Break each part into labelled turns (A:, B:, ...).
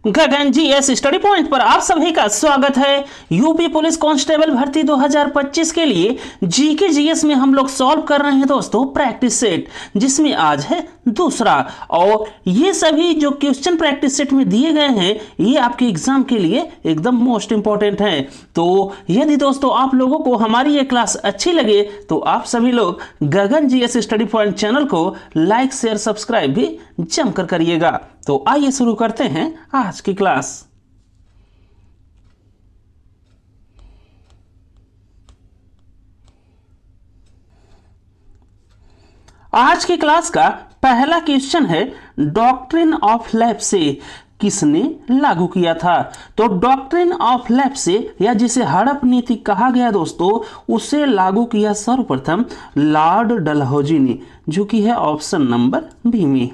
A: गगन GS study point पर आप सभी का स्वागत है। यूपी पुलिस कांस्टेबल भर्ती 2025 के लिए जीके जीएस में हम लोग सॉल्व कर रहे हैं दोस्तों प्रैक्टिस सेट, जिसमें आज है दूसरा। और ये सभी जो क्वेश्चन प्रैक्टिस सेट में दिए गए हैं ये आपके एग्जाम के लिए एकदम मोस्ट इंपॉर्टेंट है। तो यदि दोस्तों आप लोगों को हमारी ये क्लास अच्छी लगे तो आप सभी लोग गगन जीएस स्टडी पॉइंट चैनल को लाइक शेयर सब्सक्राइब भी जमकर करिएगा। तो आइए शुरू करते हैं आज की क्लास। आज की क्लास का पहला क्वेश्चन है, डॉक्ट्रिन ऑफ लेप्से किसने लागू किया था? तो डॉक्ट्रिन ऑफ लेप्से या जिसे हड़प नीति कहा गया दोस्तों, उसे लागू किया सर्वप्रथम लॉर्ड डलहौजी ने, जो कि है ऑप्शन नंबर बी में।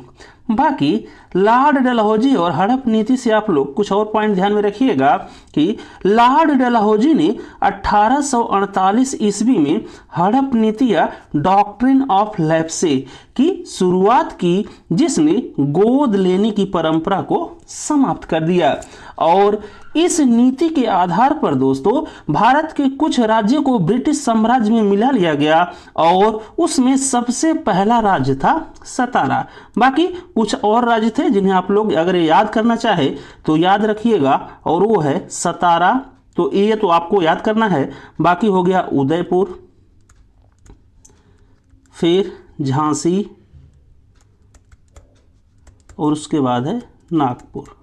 A: बाकी लॉर्ड डलहौजी और हड़प नीति से आप लोग कुछ और पॉइंट ध्यान में रखिएगा कि लॉर्ड डलहौजी ने 1848 ईस्वी में हड़प नीति या डॉक्ट्रिन ऑफ लेप्से की शुरुआत की, जिसने गोद लेने की परंपरा को समाप्त कर दिया। और इस नीति के आधार पर दोस्तों भारत के कुछ राज्यों को ब्रिटिश साम्राज्य में मिला लिया गया और उसमें सबसे पहला राज्य था सतारा। बाकी कुछ और राज्य थे जिन्हें आप लोग अगर याद करना चाहे तो याद रखिएगा, और वो है सतारा, तो ये तो आपको याद करना है। बाकी हो गया उदयपुर, फिर झांसी, और उसके बाद है नागपुर।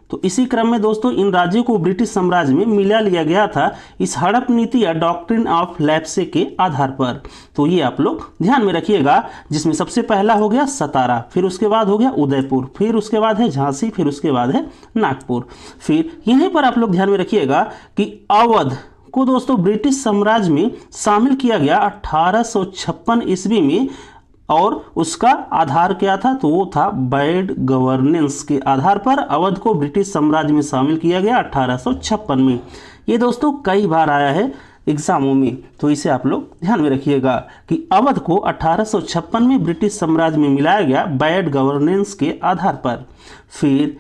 A: तो इसी क्रम में दोस्तों इन राज्यों को ब्रिटिश साम्राज्य में मिला लिया गया था इस हड़प नीति या डॉक्ट्रिन ऑफ लेप्से के आधार पर। तो ये आप लोग ध्यान में रखिएगा, जिसमें सबसे पहला हो गया सतारा, फिर उसके बाद हो गया उदयपुर, फिर उसके बाद है झांसी, फिर उसके बाद है नागपुर। फिर यहीं पर आप लोग ध्यान में रखिएगा कि अवध को दोस्तों ब्रिटिश साम्राज्य में शामिल किया गया 1856 ईस्वी में, और उसका आधार क्या था? तो वो था बैड गवर्नेंस के आधार पर अवध को ब्रिटिश साम्राज्य में शामिल किया गया 1856 में। ये दोस्तों कई बार आया है एग्जामों में, तो इसे आप लोग ध्यान में रखिएगा कि अवध को 1856 में ब्रिटिश साम्राज्य में मिलाया गया बैड गवर्नेंस के आधार पर। फिर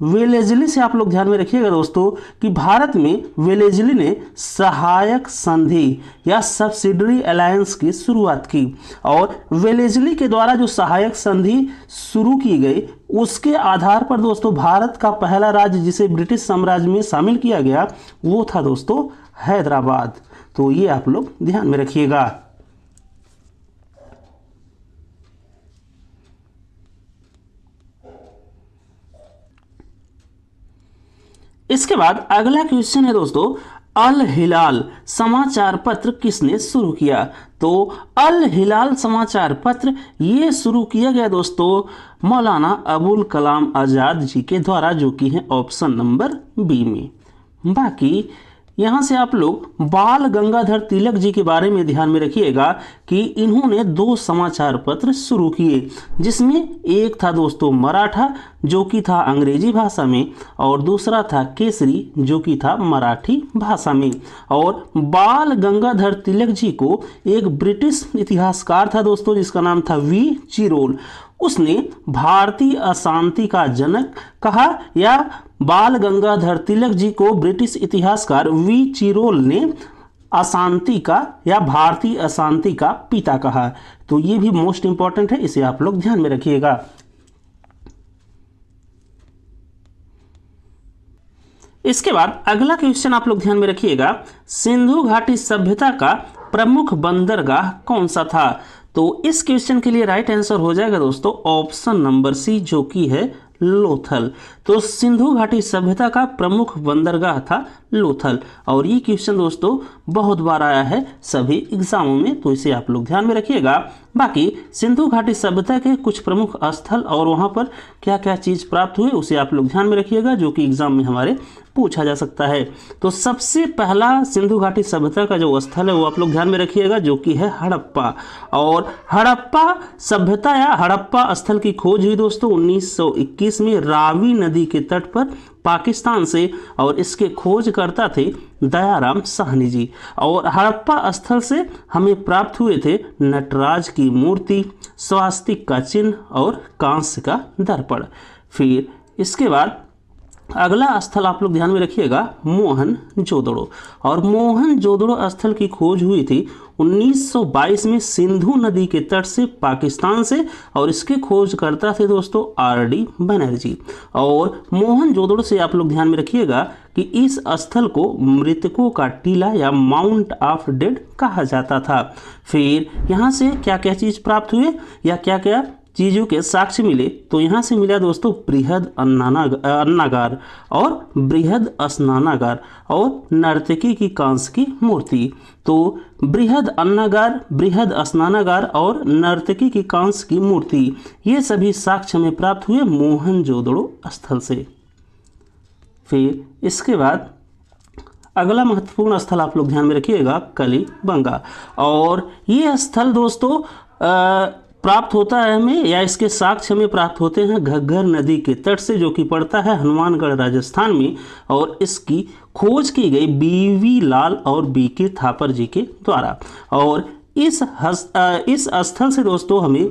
A: वेलेजली से आप लोग ध्यान में रखिएगा दोस्तों कि भारत में वेलेजली ने सहायक संधि या सब्सिडरी अलायंस की शुरुआत की, और वेलेजली के द्वारा जो सहायक संधि शुरू की गई उसके आधार पर दोस्तों भारत का पहला राज्य जिसे ब्रिटिश साम्राज्य में शामिल किया गया वो था दोस्तों हैदराबाद। तो ये आप लोग ध्यान में रखिएगा। इसके बाद अगला क्वेश्चन है दोस्तों, अल हिलाल समाचार पत्र किसने शुरू किया? तो अल हिलाल समाचार पत्र ये शुरू किया गया दोस्तों मौलाना अबुल कलाम आजाद जी के द्वारा, जो कि है ऑप्शन नंबर बी में। बाकी यहाँ से आप लोग बाल गंगाधर तिलक जी के बारे में ध्यान में रखिएगा कि इन्होंने 2 समाचार पत्र शुरू किए, जिसमें एक था दोस्तों मराठा जो कि था अंग्रेजी भाषा में, और दूसरा था केसरी जो कि था मराठी भाषा में। और बाल गंगाधर तिलक जी को एक ब्रिटिश इतिहासकार था दोस्तों जिसका नाम था वी चिरोल, उसने भारतीय अशांति का जनक कहा, या बाल गंगाधर तिलक जी को ब्रिटिश इतिहासकार वी चिरोल ने अशांति का या भारतीय अशांति का पिता कहा। तो ये भी मोस्ट इंपॉर्टेंट है, इसे आप लोग ध्यान में रखिएगा। इसके बाद अगला क्वेश्चन आप लोग ध्यान में रखिएगा, सिंधु घाटी सभ्यता का प्रमुख बंदरगाह कौन सा था? तो इस क्वेश्चन के लिए राइट आंसर हो जाएगा दोस्तों ऑप्शन नंबर सी, जो कि है लोथल। तो सिंधु घाटी सभ्यता का प्रमुख बंदरगाह था लोथल, और ये क्वेश्चन दोस्तों बहुत बार आया है सभी एग्जामों में, तो इसे आप लोग ध्यान में रखिएगा। बाकी सिंधु घाटी सभ्यता के कुछ प्रमुख स्थल और वहाँ पर क्या क्या चीज़ प्राप्त हुए उसे आप लोग ध्यान में रखिएगा, जो कि एग्जाम में हमारे पूछा जा सकता है। तो सबसे पहला सिंधु घाटी सभ्यता का जो स्थल है वो आप लोग ध्यान में रखिएगा, जो कि है हड़प्पा। और हड़प्पा सभ्यता या हड़प्पा स्थल की खोज हुई दोस्तों 1921 में रावी नदी के तट पर पाकिस्तान से, और इसके खोजकर्ता थे दयाराम साहनी जी। और हड़प्पा स्थल से हमें प्राप्त हुए थे नटराज की मूर्ति, स्वास्तिक का चिन्ह और कांस्य का दर्पण। फिर इसके बाद अगला स्थल आप लोग ध्यान में रखिएगा मोहनजोदड़ो। और मोहनजोदड़ो स्थल की खोज हुई थी 1922 में सिंधु नदी के तट से पाकिस्तान से, और इसके खोजकर्ता थे दोस्तों आर.डी. बनर्जी। और मोहनजोदड़ो से आप लोग ध्यान में रखिएगा कि इस स्थल को मृतकों का टीला या माउंट ऑफ डेड कहा जाता था। फिर यहाँ से क्या क्या चीज़ प्राप्त हुए या क्या क्या चीज़ों के साक्ष्य मिले, तो यहाँ से मिला दोस्तों बृहद अन्नागार और बृहद स्नानागार और नर्तकी की कांस्य की मूर्ति। तो बृहद अन्नागार, बृहद स्नानागार और नर्तकी की कांस्य की मूर्ति, ये सभी साक्ष्य में प्राप्त हुए मोहनजोदड़ो स्थल से। फिर इसके बाद अगला महत्वपूर्ण स्थल आप लोग ध्यान में रखिएगा कलिबंगा। और ये स्थल दोस्तों प्राप्त होता है हमें, या इसके साक्ष्य में प्राप्त होते हैं घग्गर नदी के तट से, जो कि पड़ता है हनुमानगढ़ राजस्थान में। और इसकी खोज की गई बी.वी. लाल और बी.के. थापर जी के द्वारा। और इस स्थल से दोस्तों हमें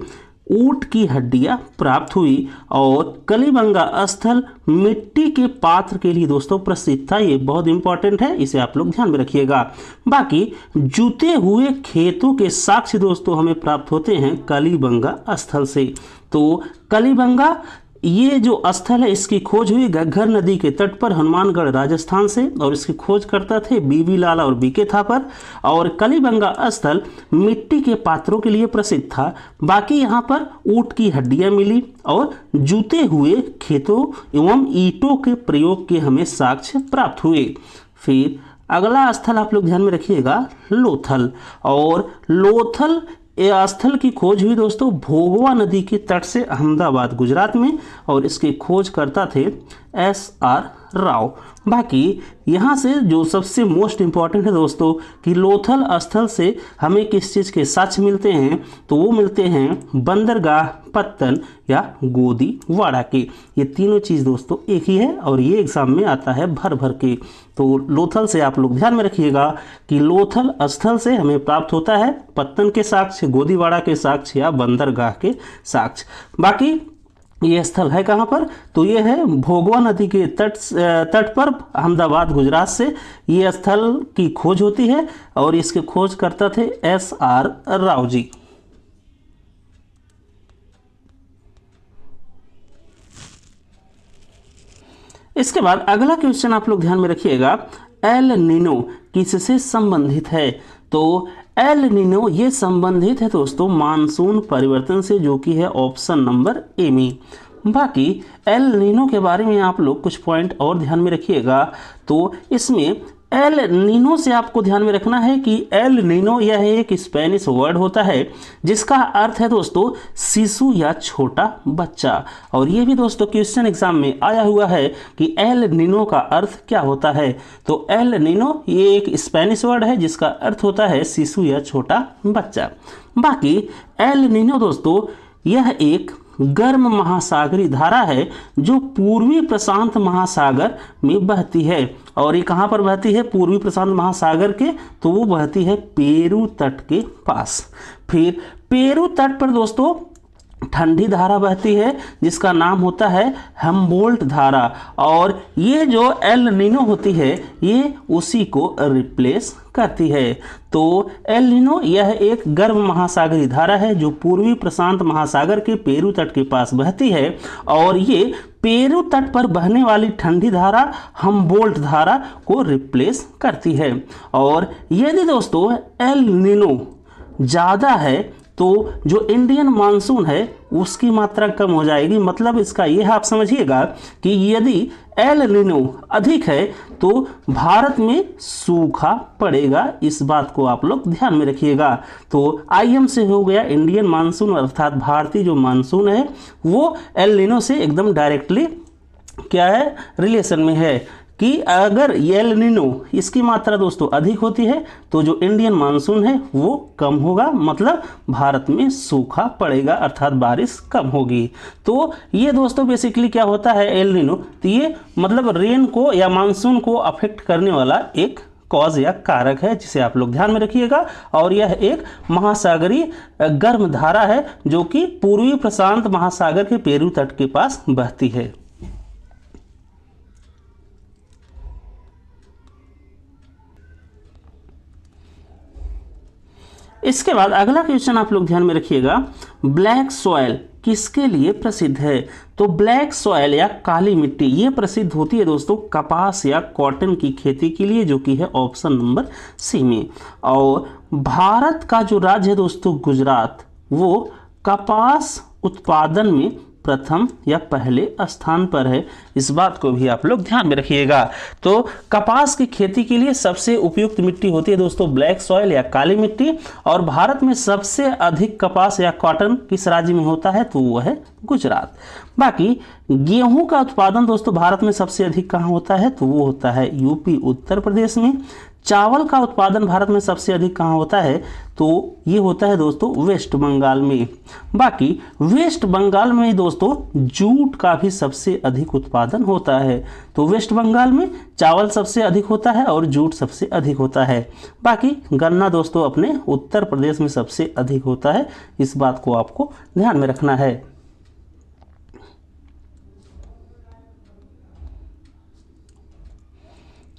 A: ऊंट की हड्डियां प्राप्त हुई। और कलिबंगा स्थल मिट्टी के पात्र के लिए दोस्तों प्रसिद्ध था, ये बहुत इंपॉर्टेंट है, इसे आप लोग ध्यान में रखिएगा। बाकी जुते हुए खेतों के साक्ष्य दोस्तों हमें प्राप्त होते हैं कलिबंगा स्थल से। तो कलिबंगा ये जो स्थल है, इसकी खोज हुई घग्गर नदी के तट पर हनुमानगढ़ राजस्थान से, और इसके खोजकर्ता थे बी.वी. लाल और बी.के. थापर। और कलिबंगा स्थल मिट्टी के पात्रों के लिए प्रसिद्ध था। बाकी यहाँ पर ऊंट की हड्डियां मिली और जूते हुए खेतों एवं ईंटों के प्रयोग के हमें साक्ष्य प्राप्त हुए। फिर अगला स्थल आप लोग ध्यान में रखिएगा लोथल। और लोथल स्थल की खोज हुई दोस्तों भोगवा नदी के तट से अहमदाबाद गुजरात में, और इसके खोजकर्ता थे एस.आर. राव। बाकी यहाँ से जो सबसे मोस्ट इम्पॉर्टेंट है दोस्तों कि लोथल स्थल से हमें किस चीज़ के साक्ष्य मिलते हैं, तो वो मिलते हैं बंदरगाह, पत्तन या गोदीवाड़ा के। ये तीनों चीज़ दोस्तों एक ही है, और ये एग्जाम में आता है भर भर के। तो लोथल से आप लोग ध्यान में रखिएगा कि लोथल स्थल से हमें प्राप्त होता है पत्तन के साक्ष्य, गोदीवाड़ा के साक्ष्य या बंदरगाह के साक्ष्य। बाकी ये स्थल है कहाँ पर, तो ये है भोगवा नदी के तट पर अहमदाबाद गुजरात से ये स्थल की खोज होती है, और इसके खोजकर्ता थे एस.आर. राव जी। इसके बाद अगला क्वेश्चन आप लोग ध्यान में रखिएगा एल नीनो किससे संबंधित है। तो एल नीनो ये संबंधित है दोस्तों मानसून परिवर्तन से, जो कि है ऑप्शन नंबर ए में। बाकी एल नीनो के बारे में आप लोग कुछ पॉइंट और ध्यान में रखिएगा। तो इसमें एल नीनो से आपको ध्यान में रखना है कि एल नीनो यह एक स्पेनिश वर्ड होता है जिसका अर्थ है दोस्तों शिशु या छोटा बच्चा। और ये भी दोस्तों क्वेश्चन एग्जाम में आया हुआ है कि एल नीनो का अर्थ क्या होता है। तो एल नीनो ये एक स्पेनिश वर्ड है जिसका अर्थ होता है शिशु या छोटा बच्चा। बाकी एल नीनो दोस्तों यह एक गर्म महासागरीय धारा है जो पूर्वी प्रशांत महासागर में बहती है। और ये कहाँ पर बहती है पूर्वी प्रशांत महासागर के, तो वो बहती है पेरू तट के पास। फिर पेरू तट पर दोस्तों ठंडी धारा बहती है जिसका नाम होता है हम्बोल्ट धारा। और ये जो एल नीनो होती है ये उसी को रिप्लेस करती है। तो एल नीनो यह एक गर्म महासागरीय धारा है जो पूर्वी प्रशांत महासागर के पेरू तट के पास बहती है। और ये पेरू तट पर बहने वाली ठंडी धारा हम्बोल्ट धारा को रिप्लेस करती है। और यदि दोस्तों एल नीनो ज़्यादा है तो जो इंडियन मानसून है उसकी मात्रा कम हो जाएगी। मतलब इसका यह आप समझिएगा कि यदि एल नीनो अधिक है तो भारत में सूखा पड़ेगा। इस बात को आप लोग ध्यान में रखिएगा। तो IM से हो गया इंडियन मानसून, अर्थात भारतीय जो मानसून है वो एल नीनो से एकदम डायरेक्टली क्या है रिलेशन में है कि अगर एल नीनो इसकी मात्रा दोस्तों अधिक होती है तो जो इंडियन मानसून है वो कम होगा, मतलब भारत में सूखा पड़ेगा अर्थात बारिश कम होगी। तो ये दोस्तों बेसिकली क्या होता है एल नीनो, तो ये मतलब रेन को या मानसून को अफेक्ट करने वाला एक कॉज या कारक है जिसे आप लोग ध्यान में रखिएगा। और यह एक महासागरीय गर्म धारा है जो कि पूर्वी प्रशांत महासागर के पेरू तट के पास बहती है। इसके बाद अगला क्वेश्चन आप लोग ध्यान में रखिएगा, ब्लैक सॉइल किसके लिए प्रसिद्ध है? तो ब्लैक सॉइल या काली मिट्टी ये प्रसिद्ध होती है दोस्तों कपास या कॉटन की खेती के लिए, जो कि है ऑप्शन नंबर सी में। और भारत का जो राज्य है दोस्तों गुजरात, वो कपास उत्पादन में प्रथम या पहले स्थान पर है। इस बात को भी आप लोग ध्यान में रखिएगा। तो कपास की खेती के लिए सबसे उपयुक्त मिट्टी होती है दोस्तों ब्लैक सॉइल या काली मिट्टी। और भारत में सबसे अधिक कपास या कॉटन किस राज्य में होता है? तो वो है गुजरात। बाकी गेहूं का उत्पादन दोस्तों भारत में सबसे अधिक कहाँ होता है? तो वो होता है यूपी उत्तर प्रदेश में। चावल का उत्पादन भारत में सबसे अधिक कहाँ होता है? तो ये होता है दोस्तों वेस्ट बंगाल में। बाकी वेस्ट बंगाल में दोस्तों जूट का भी सबसे अधिक उत्पादन होता है। तो वेस्ट बंगाल में चावल सबसे अधिक होता है और जूट सबसे अधिक होता है। बाकी गन्ना दोस्तों अपने उत्तर प्रदेश में सबसे अधिक होता है। इस बात को आपको ध्यान में रखना है।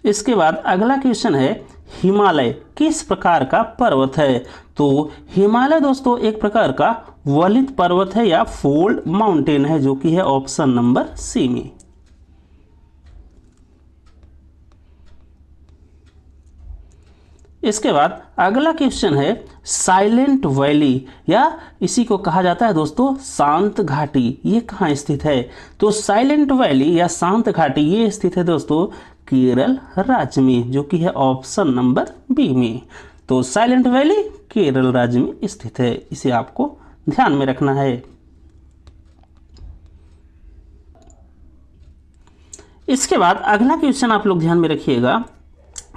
A: इसके बाद अगला क्वेश्चन है, हिमालय किस प्रकार का पर्वत है? तो हिमालय दोस्तों एक प्रकार का वलित पर्वत है या फोल्ड माउंटेन है, जो कि है ऑप्शन नंबर सी में। इसके बाद अगला क्वेश्चन है, साइलेंट वैली या इसी को कहा जाता है दोस्तों शांत घाटी, ये कहाँ स्थित है? तो साइलेंट वैली या शांत घाटी ये स्थित है दोस्तों केरल राज्य में, जो कि है ऑप्शन नंबर बी में। तो साइलेंट वैली केरल राज्य में स्थित है, इसे आपको ध्यान में रखना है। इसके बाद अगला क्वेश्चन आप लोग ध्यान में रखिएगा,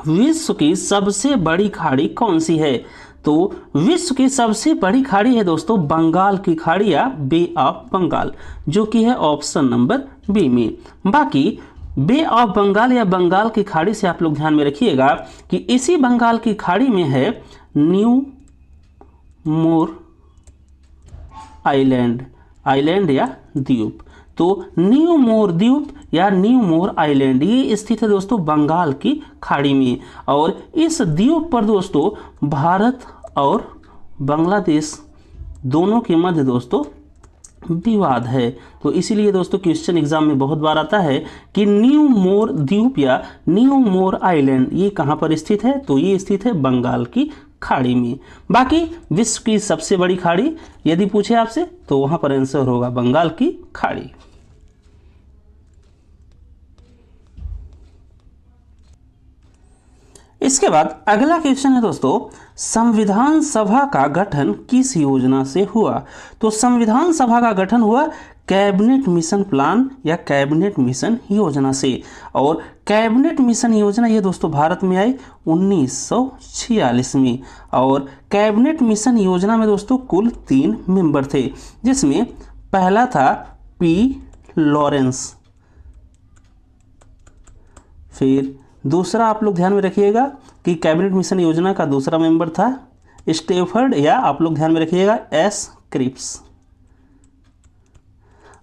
A: विश्व की सबसे बड़ी खाड़ी कौन सी है? तो विश्व की सबसे बड़ी खाड़ी है दोस्तों बंगाल की खाड़ी या बे ऑफ बंगाल, जो कि है ऑप्शन नंबर बी में। बाकी बे ऑफ बंगाल या बंगाल की खाड़ी से आप लोग ध्यान में रखिएगा कि इसी बंगाल की खाड़ी में है न्यू मोर आइलैंड या द्वीप। तो न्यू मोर द्वीप या न्यू मोर आइलैंड ये स्थित है दोस्तों बंगाल की खाड़ी में। और इस द्वीप पर दोस्तों भारत और बांग्लादेश दोनों के मध्य दोस्तों विवाद है। तो इसीलिए दोस्तों क्वेश्चन एग्जाम में बहुत बार आता है कि न्यू मोर द्वीप या न्यू मोर आइलैंड ये कहाँ पर स्थित है? तो ये स्थित है बंगाल की खाड़ी में। बाकी विश्व की सबसे बड़ी खाड़ी यदि पूछे आपसे तो वहां पर आंसर होगा बंगाल की खाड़ी। इसके बाद अगला क्वेश्चन है दोस्तों, संविधान सभा का गठन किस योजना से हुआ? तो संविधान सभा का गठन हुआ कैबिनेट मिशन प्लान या कैबिनेट मिशन योजना से। और कैबिनेट मिशन योजना ये दोस्तों भारत में आई 1946 में। और कैबिनेट मिशन योजना में दोस्तों कुल 3 मेंबर थे, जिसमें पहला था पी लॉरेंस, फिर दूसरा आप लोग ध्यान में रखिएगा कि कैबिनेट मिशन योजना का दूसरा मेंबर था स्टेफर्ड या आप लोग ध्यान में रखिएगा एस क्रिप्स,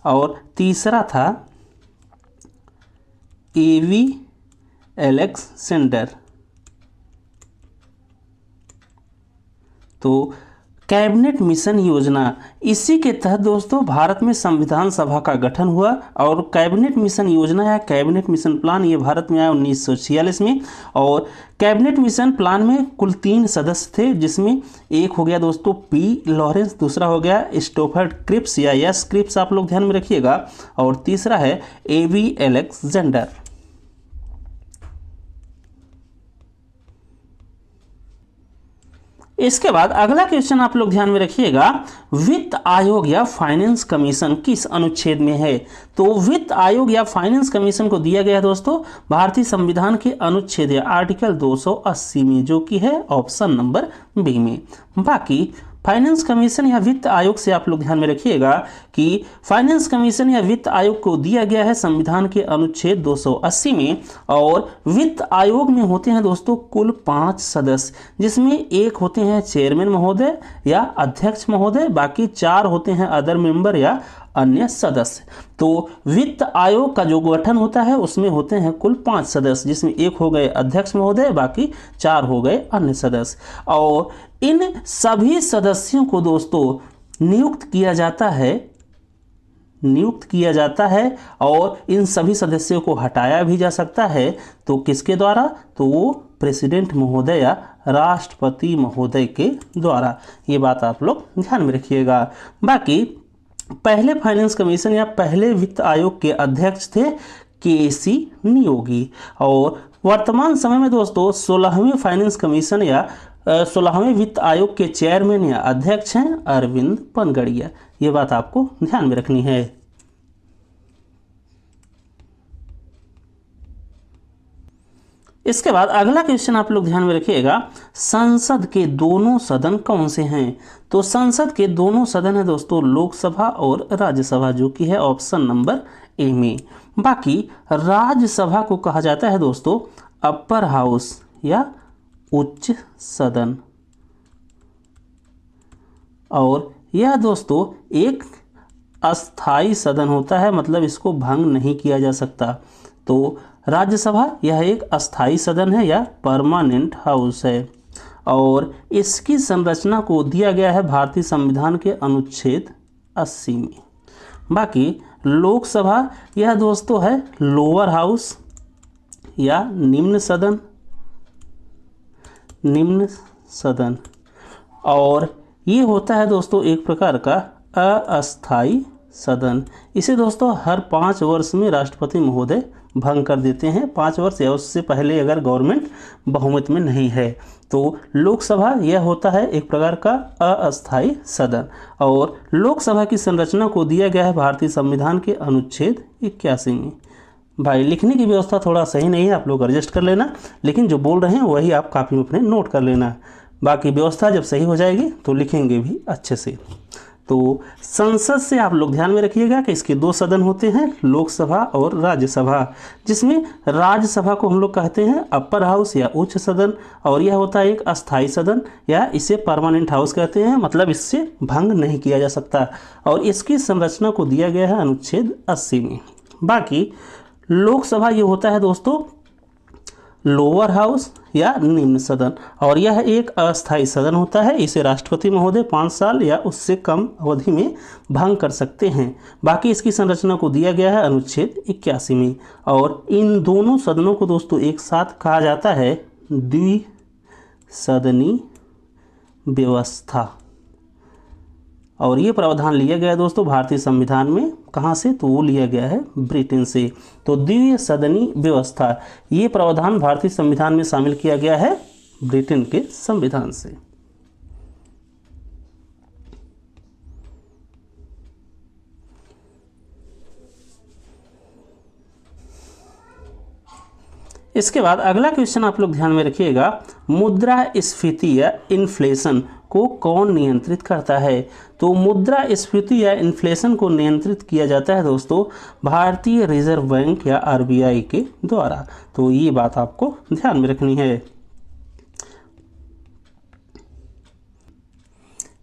A: और तीसरा था एवी एलेक्सेंडर। तो कैबिनेट मिशन योजना इसी के तहत दोस्तों भारत में संविधान सभा का गठन हुआ। और कैबिनेट मिशन योजना या कैबिनेट मिशन प्लान ये भारत में आया 1946 में। और कैबिनेट मिशन प्लान में कुल 3 सदस्य थे, जिसमें एक हो गया दोस्तों पी लॉरेंस, दूसरा हो गया स्टोफर्ड क्रिप्स या एस क्रिप्स आप लोग ध्यान में रखिएगा, और तीसरा है एवी एलेक्जेंडर। इसके बाद अगला क्वेश्चन आप लोग ध्यान में रखिएगा, वित्त आयोग या फाइनेंस कमीशन किस अनुच्छेद में है? तो वित्त आयोग या फाइनेंस कमीशन को दिया गया है दोस्तों भारतीय संविधान के अनुच्छेद या आर्टिकल 280 में, जो कि है ऑप्शन नंबर बी में। बाकी फाइनेंस कमीशन या वित्त आयोग से आप लोग ध्यान में रखिएगा कि फाइनेंस कमीशन या वित्त आयोग को दिया गया है संविधान के अनुच्छेद 280 में। और वित्त आयोग में होते हैं दोस्तों कुल 5 सदस्य, जिसमें एक होते हैं चेयरमैन महोदय या अध्यक्ष महोदय, बाकी 4 होते हैं अदर मेंबर या अन्य सदस्य। तो वित्त आयोग का जो गठन होता है उसमें होते हैं कुल 5 सदस्य, जिसमें एक हो गए अध्यक्ष महोदय, बाकी 4 हो गए अन्य सदस्य। और इन सभी सदस्यों को दोस्तों नियुक्त किया जाता है और इन सभी सदस्यों को हटाया भी जा सकता है। तो किसके द्वारा? तो वो प्रेसिडेंट महोदय या राष्ट्रपति महोदय के द्वारा। ये बात आप लोग ध्यान में रखिएगा। बाकी पहले फाइनेंस कमीशन या पहले वित्त आयोग के अध्यक्ष थे के.सी. नियोगी। और वर्तमान समय में दोस्तों 16वें फाइनेंस कमीशन या 16वें वित्त आयोग के चेयरमैन या अध्यक्ष हैं अरविंद पनगड़िया। ये बात आपको ध्यान में रखनी है। इसके बाद अगला क्वेश्चन आप लोग ध्यान में रखिएगा, संसद के दोनों सदन कौन से हैं? तो संसद के दोनों सदन है दोस्तों लोकसभा और राज्यसभा, जो कि है ऑप्शन नंबर ए में। बाकी राज्यसभा को कहा जाता है दोस्तों अपर हाउस या उच्च सदन, और यह दोस्तों एक अस्थाई सदन होता है, मतलब इसको भंग नहीं किया जा सकता। तो राज्यसभा यह एक अस्थाई सदन है या परमानेंट हाउस है, और इसकी संरचना को दिया गया है भारतीय संविधान के अनुच्छेद 80 में। बाकी लोकसभा यह दोस्तों है लोअर हाउस या निम्न सदन, और ये होता है दोस्तों एक प्रकार का अस्थाई सदन। इसे दोस्तों हर 5 वर्ष में राष्ट्रपति महोदय भंग कर देते हैं, 5 वर्ष या उससे पहले अगर गवर्नमेंट बहुमत में नहीं है। तो लोकसभा यह होता है एक प्रकार का अस्थाई सदन, और लोकसभा की संरचना को दिया गया है भारतीय संविधान के अनुच्छेद 81 में। भाई लिखने की व्यवस्था थोड़ा सही नहीं है, आप लोग एडजस्ट कर लेना, लेकिन जो बोल रहे हैं वही आप कापी में अपने नोट कर लेना। बाकी व्यवस्था जब सही हो जाएगी तो लिखेंगे भी अच्छे से। तो संसद से आप लोग ध्यान में रखिएगा कि इसके 2 सदन होते हैं लोकसभा और राज्यसभा, जिसमें राज्यसभा को हम लोग कहते हैं अपर हाउस या उच्च सदन, और यह होता है एक अस्थाई सदन या इसे परमानेंट हाउस कहते हैं, मतलब इससे भंग नहीं किया जा सकता, और इसकी संरचना को दिया गया है अनुच्छेद 80 में। बाकी लोकसभा ये होता है दोस्तों लोअर हाउस या निम्न सदन, और यह एक अस्थाई सदन होता है। इसे राष्ट्रपति महोदय 5 साल या उससे कम अवधि में भंग कर सकते हैं। बाकी इसकी संरचना को दिया गया है अनुच्छेद 81 में, और इन दोनों सदनों को दोस्तों एक साथ कहा जाता है द्विसदनी व्यवस्था, और ये प्रावधान लिया गया है दोस्तों भारतीय संविधान में। कहाँ से? तो वो लिया गया है ब्रिटेन से। तो द्विसदनी व्यवस्था ये प्रावधान भारतीय संविधान में शामिल किया गया है ब्रिटेन के संविधान से। इसके बाद अगला क्वेश्चन आप लोग ध्यान में रखिएगा, मुद्रास्फीति या इन्फ्लेशन को कौन नियंत्रित करता है? तो मुद्रास्फीति या इन्फ्लेशन को नियंत्रित किया जाता है दोस्तों भारतीय रिजर्व बैंक या आरबीआई के द्वारा। तो ये बात आपको ध्यान में रखनी है।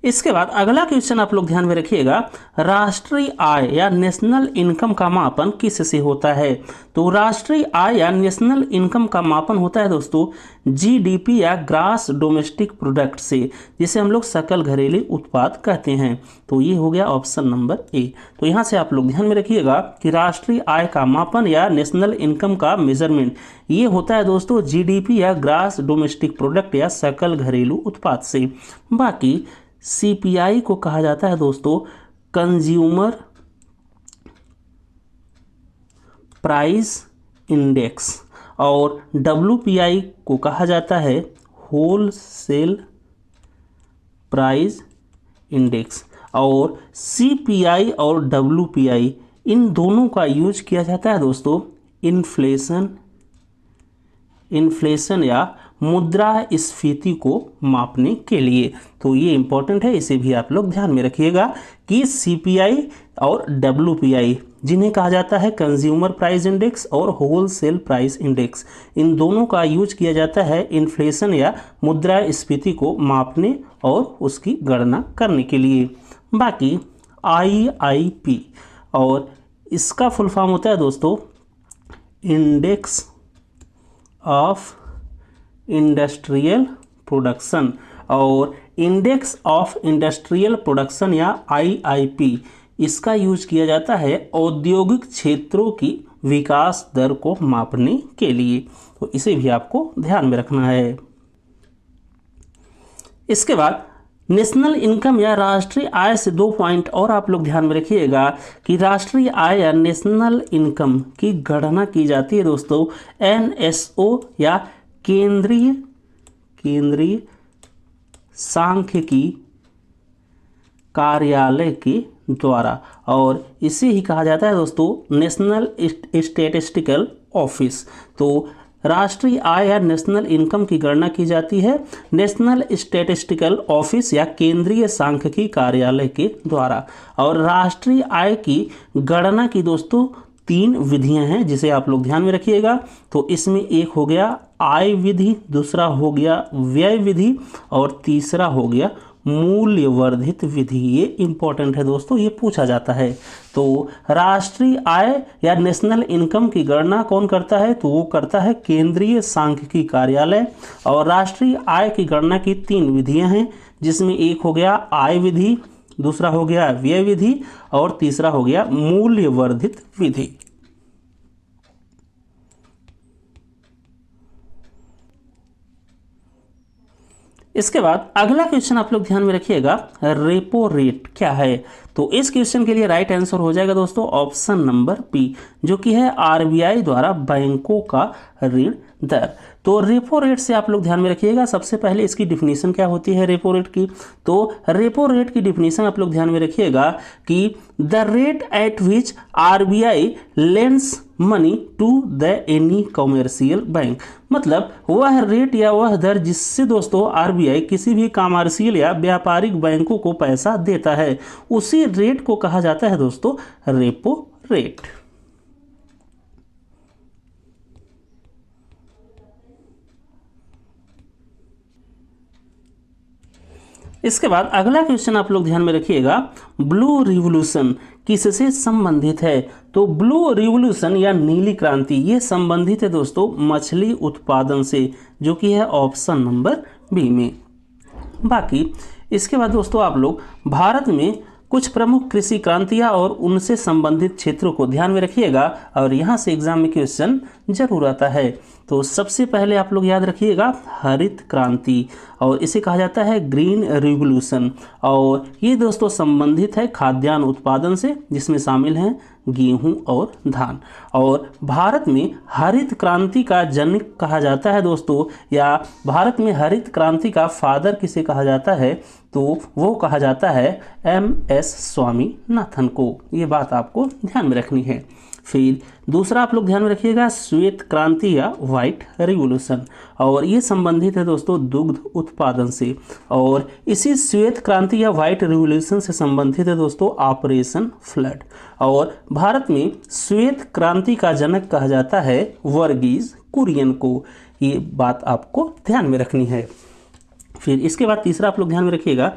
A: इसके बाद अगला क्वेश्चन आप लोग ध्यान में रखिएगा, राष्ट्रीय आय या नेशनल इनकम का मापन किससे होता है? तो राष्ट्रीय आय या नेशनल इनकम का मापन होता है दोस्तों जीडीपी या ग्रास डोमेस्टिक प्रोडक्ट से, जिसे हम लोग सकल घरेलू उत्पाद कहते हैं। तो ये हो गया ऑप्शन नंबर ए। तो यहाँ से आप लोग ध्यान में रखिएगा कि राष्ट्रीय आय का मापन या नेशनल इनकम का मेजरमेंट ये होता है दोस्तों जीडीपी या ग्रास डोमेस्टिक प्रोडक्ट या सकल घरेलू उत्पाद से। बाकी सीपीआई को कहा जाता है दोस्तों कंज्यूमर प्राइस इंडेक्स, और डब्ल्यूपीआई को कहा जाता है होलसेल प्राइस इंडेक्स। और सीपीआई और डब्ल्यूपीआई इन दोनों का यूज किया जाता है दोस्तों इन्फ्लेशन या मुद्रास्फीति को मापने के लिए। तो ये इंपॉर्टेंट है, इसे भी आप लोग ध्यान में रखिएगा कि सीपीआई और डब्ल्यूपीआई जिन्हें कहा जाता है कंज्यूमर प्राइस इंडेक्स और होलसेल प्राइस इंडेक्स, इन दोनों का यूज किया जाता है इन्फ्लेशन या मुद्रास्फीति को मापने और उसकी गणना करने के लिए। बाकी IIP, और इसका फुल फॉर्म होता है दोस्तों इंडेक्स ऑफ इंडस्ट्रियल प्रोडक्शन। और इंडेक्स ऑफ इंडस्ट्रियल प्रोडक्शन या IIP, इसका यूज किया जाता है औद्योगिक क्षेत्रों की विकास दर को मापने के लिए, तो इसे भी आपको ध्यान में रखना है। इसके बाद नेशनल इनकम या राष्ट्रीय आय से 2 पॉइंट और आप लोग ध्यान में रखिएगा कि राष्ट्रीय आय या नेशनल इनकम की गणना की जाती है दोस्तों NSO या केंद्रीय सांख्यिकी कार्यालय के द्वारा, और इसे ही कहा जाता है दोस्तों नेशनल स्टैटिस्टिकल ऑफिस। तो राष्ट्रीय आय या नेशनल इनकम की गणना की जाती है नेशनल स्टैटिस्टिकल ऑफिस या केंद्रीय सांख्यिकी कार्यालय के द्वारा। और राष्ट्रीय आय की गणना की दोस्तों 3 विधियां हैं जिसे आप लोग ध्यान में रखिएगा। तो इसमें एक हो गया आय विधि, दूसरा हो गया व्यय विधि, और तीसरा हो गया मूल्य वर्धित विधि। ये इंपॉर्टेंट है दोस्तों, ये पूछा जाता है। तो राष्ट्रीय आय या नेशनल इनकम की गणना कौन करता है? तो वो करता है केंद्रीय सांख्यिकी कार्यालय। और राष्ट्रीय आय की गणना की 3 विधियां हैं, जिसमें एक हो गया आय विधि, दूसरा हो गया व्यय विधि, और तीसरा हो गया मूल्य वर्धित विधि। इसके बाद अगला क्वेश्चन आप लोग ध्यान में रखिएगा, रेपो रेट क्या है? तो इस क्वेश्चन के लिए राइट आंसर हो जाएगा दोस्तों ऑप्शन नंबर बी, जो कि है RBI द्वारा बैंकों का ऋण दर। तो रेपो रेट से आप लोग ध्यान में रखिएगा, सबसे पहले इसकी डिफिनीशन क्या होती है रेपो रेट की? तो रेपो रेट की डिफिनीशन आप लोग ध्यान में रखिएगा कि the rate at which RBI lends money to the any commercial bank, मतलब वह रेट या वह दर जिससे दोस्तों RBI किसी भी कॉमर्शियल या व्यापारिक बैंकों को पैसा देता है, उसी रेट को कहा जाता है दोस्तों रेपो रेट। इसके बाद अगला क्वेश्चन आप लोग ध्यान में रखिएगा, ब्लू रिवॉल्यूशन किससे संबंधित है? तो ब्लू रिवॉल्यूशन या नीली क्रांति ये संबंधित है दोस्तों मछली उत्पादन से, जो कि है ऑप्शन नंबर बी में। बाकी इसके बाद दोस्तों आप लोग भारत में कुछ प्रमुख कृषि क्रांतियां और उनसे संबंधित क्षेत्रों को ध्यान में रखिएगा, और यहाँ से एग्जाम में क्वेश्चन जरूर आता है। तो सबसे पहले आप लोग याद रखिएगा हरित क्रांति, और इसे कहा जाता है ग्रीन रिवॉल्यूशन, और ये दोस्तों संबंधित है खाद्यान्न उत्पादन से, जिसमें शामिल हैं गेहूं और धान। और भारत में हरित क्रांति का जनक कहा जाता है दोस्तों, या भारत में हरित क्रांति का फादर किसे कहा जाता है? तो वो कहा जाता है MS स्वामीनाथन को। ये बात आपको ध्यान में रखनी है। फिर दूसरा आप लोग ध्यान में रखिएगा श्वेत क्रांति या व्हाइट रिवॉल्यूशन, और ये संबंधित है दोस्तों दुग्ध उत्पादन से। और इसी श्वेत क्रांति या व्हाइट रिवॉल्यूशन से संबंधित है दोस्तों ऑपरेशन फ्लड। और भारत में श्वेत क्रांति का जनक कहा जाता है वर्गीज कुरियन को। ये बात आपको ध्यान में रखनी है। फिर इसके बाद तीसरा आप लोग ध्यान में रखिएगा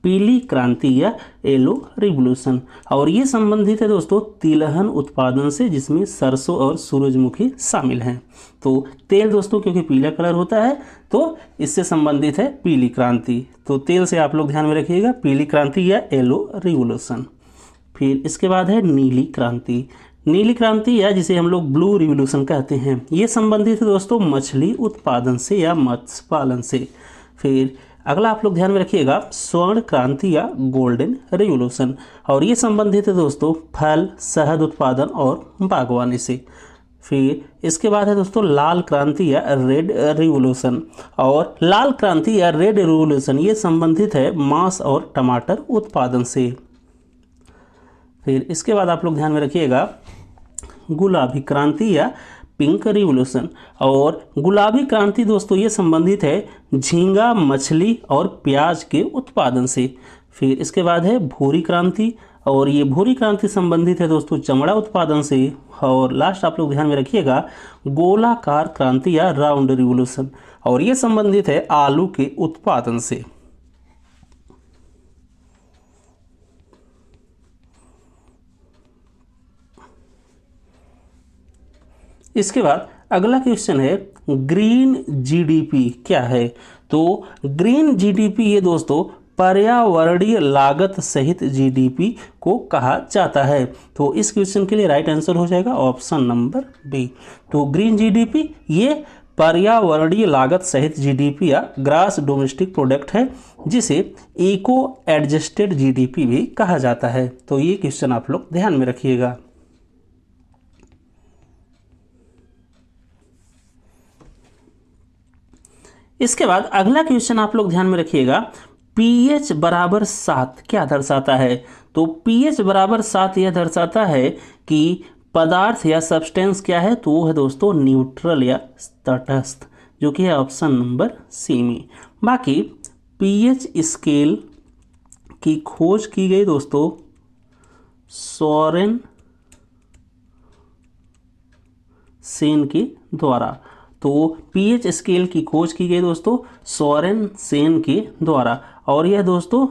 A: पीली क्रांति या येलो रिवॉल्यूशन, और ये संबंधित है दोस्तों तिलहन उत्पादन से, जिसमें सरसों और सूरजमुखी शामिल हैं। तो तेल दोस्तों क्योंकि पीला कलर होता है तो इससे संबंधित है पीली क्रांति। तो तेल से आप लोग ध्यान में रखिएगा पीली क्रांति या येलो रिवॉल्यूशन। फिर इसके बाद है नीली क्रांति। नीली क्रांति या जिसे हम लोग ब्लू रिवॉल्यूशन कहते हैं, ये संबंधित है दोस्तों मछली उत्पादन से या मत्स्य पालन से। फिर अगला आप लोग ध्यान में रखिएगा स्वर्ण क्रांति या गोल्डन रिवॉल्यूशन, और ये संबंधित है दोस्तों फल शहद उत्पादन और बागवानी से। फिर इसके बाद है दोस्तों लाल क्रांति या रेड रिवॉल्यूशन, और लाल क्रांति या रेड रिवॉल्यूशन ये संबंधित है मांस और टमाटर उत्पादन से। फिर इसके बाद आप लोग ध्यान में रखिएगा गुलाबी क्रांति या पिंक रिवॉल्यूशन, और गुलाबी क्रांति दोस्तों ये संबंधित है झींगा मछली और प्याज के उत्पादन से। फिर इसके बाद है भूरी क्रांति, और ये भूरी क्रांति संबंधित है दोस्तों चमड़ा उत्पादन से। और लास्ट आप लोग ध्यान में रखिएगा गोलाकार क्रांति या राउंड रिवॉल्यूशन, और ये संबंधित है आलू के उत्पादन से। इसके बाद अगला क्वेश्चन है ग्रीन जीडीपी क्या है। तो ग्रीन जीडीपी ये दोस्तों पर्यावरणीय लागत सहित जीडीपी को कहा जाता है। तो इस क्वेश्चन के लिए राइट आंसर हो जाएगा ऑप्शन नंबर बी। तो ग्रीन जीडीपी ये पर्यावरणीय लागत सहित जीडीपी या ग्रास डोमेस्टिक प्रोडक्ट है, जिसे इको एडजस्टेड जीडीपी भी कहा जाता है। तो ये क्वेश्चन आप लोग ध्यान में रखिएगा। इसके बाद अगला क्वेश्चन आप लोग ध्यान में रखिएगा, pH बराबर 7 क्या दर्शाता है। तो pH बराबर 7 यह दर्शाता है कि पदार्थ या सब्सटेंस क्या है, तो वो है दोस्तों न्यूट्रल या तटस्थ, जो कि है ऑप्शन नंबर सी में। बाकी pH स्केल की खोज की गई दोस्तों सोरेन सेन के द्वारा। तो pH स्केल की खोज की गई दोस्तों सोरेन सेन के द्वारा, और यह दोस्तों